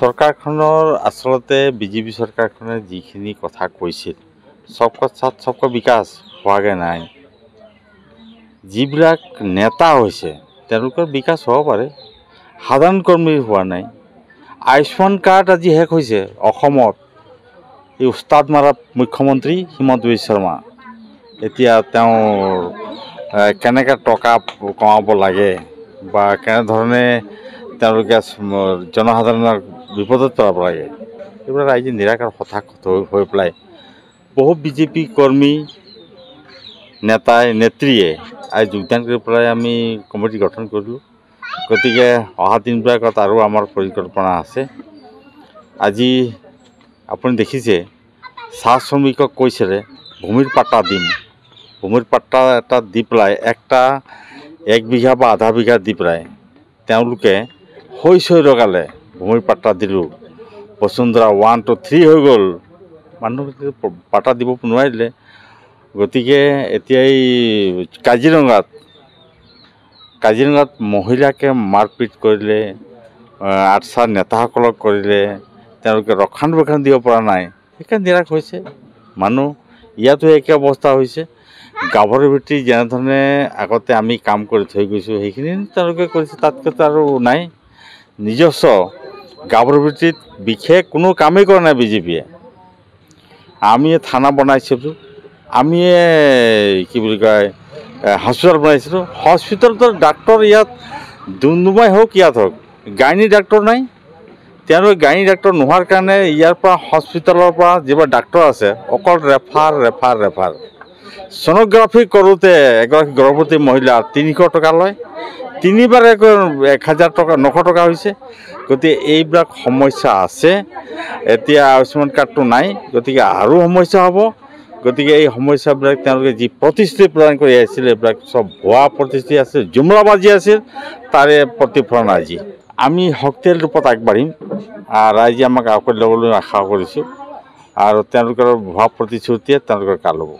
চৰকাৰখনৰ আচলতে বিজেপি চৰকাৰখনে যিখিনি কথা কৈছিল সবকা সাথ সবকা বিকাশ হোৱাগৈ নাই। যিবিলাক নেতা হৈছে তেওঁলোকৰ বিকাশ হ'ব পাৰে, সাধাৰণ কৰ্মীৰ হোৱা নাই। আয়ুষ্মান কাৰ্ড আজি শেষ হৈছে অসমত। এই উস্তাদ মাৰা মুখ্যমন্ত্ৰী হিমন্ত বিশ্ব শৰ্মা এতিয়া তেওঁৰ কেনেকৈ টকা কমাব লাগে বা কেনেধৰণে তেওঁলোকে জনসাধাৰণক বিপদত পেলাব লাগে এইবিলাক ৰাইজে নিৰাকাৰ হতাশ হৈ পেলাই বহু বিজেপি কৰ্মী নেত্ৰীয়ে আজি যোগদান কৰি পেলাই আমি কমিটি গঠন কৰিলোঁ। গতিকে অহা দিনবিলাকত আৰু আমাৰ পৰিকল্পনা আছে। আজি আপুনি দেখিছে চাহ শ্ৰমিকক কৈছিলে ভূমিৰ পাট্টা দিম, ভূমিৰ পাট্টা এটা দি পেলাই এক বিঘা বা আধা বিঘা দি পেলাই তেওঁলোকে হৈ লগালে ভূমিৰ পাট্টা দিলোঁ। বসুন্ধৰা 1, 2, 3 হৈ গ'ল, মানুহক পাট্টা দিব নোৱাৰিলে। গতিকে এতিয়া এই কাজিৰঙাত মহিলাকে মাৰপিট কৰিলে, আৰ্চাৰ নেতাসকলক কৰিলে, তেওঁলোকে ৰক্ষণাবেক্ষণ দিব পৰা নাই, সেইকাৰণে নিৰাশ হৈছে মানুহ। ইয়াতো একে অৱস্থা হৈছে। গাভৰু ভিত্তি যেনেধৰণে আগতে আমি কাম কৰি থৈ গৈছোঁ সেইখিনি তেওঁলোকে কৰিছে, তাতকৈ আৰু নাই। নিজস্ব গাভৰু ভিত্তিত বিশেষ কোনো কামেই কৰা নাই বিজেপিয়ে। আমিয়ে থানা বনাইছিলোঁ, আমিয়ে কি বুলি কয় হস্পিটেল বনাইছিলোঁ। হস্পিটেলটোৰ ডাক্তৰ ইয়াত ডুমডুমাই হওক ইয়াত হওক গাইনী ডাক্তৰ নাই। তেওঁলোকে গাইনী ডাক্তৰ নোহোৱাৰ কাৰণে ইয়াৰ পৰা হস্পিটেলৰ পৰা যিবোৰ ডাক্তৰ আছে অকল ৰেফাৰ। ছ'ন'গ্ৰাফি কৰোঁতে এগৰাকী গৰ্ভৱতী মহিলা 300 টকা লয়, তিনিবাৰ 1000 টকা 900 টকা হৈছে। গতিকে এইবিলাক সমস্যা আছে। এতিয়া আয়ুষ্মান কাৰ্ডটো নাই, গতিকে আৰু সমস্যা হ'ব। গতিকে এই সমস্যাবিলাক তেওঁলোকে যি প্ৰতিশ্ৰুতি প্ৰদান কৰি আহিছিল এইবিলাক চব ভুৱা প্ৰতিশ্ৰুতি আছিল, জুমলাবাজি আছিল, তাৰে প্ৰতিফলন আজি। আমি শক্তিশালী ৰূপত আগবাঢ়িম। ৰাইজে আমাক আঁকোৱালি ল'বলৈ আশা কৰিছোঁ আৰু তেওঁলোকৰ ভুৱা প্ৰতিশ্ৰুতিয়ে তেওঁলোকৰ কাল ল'ব।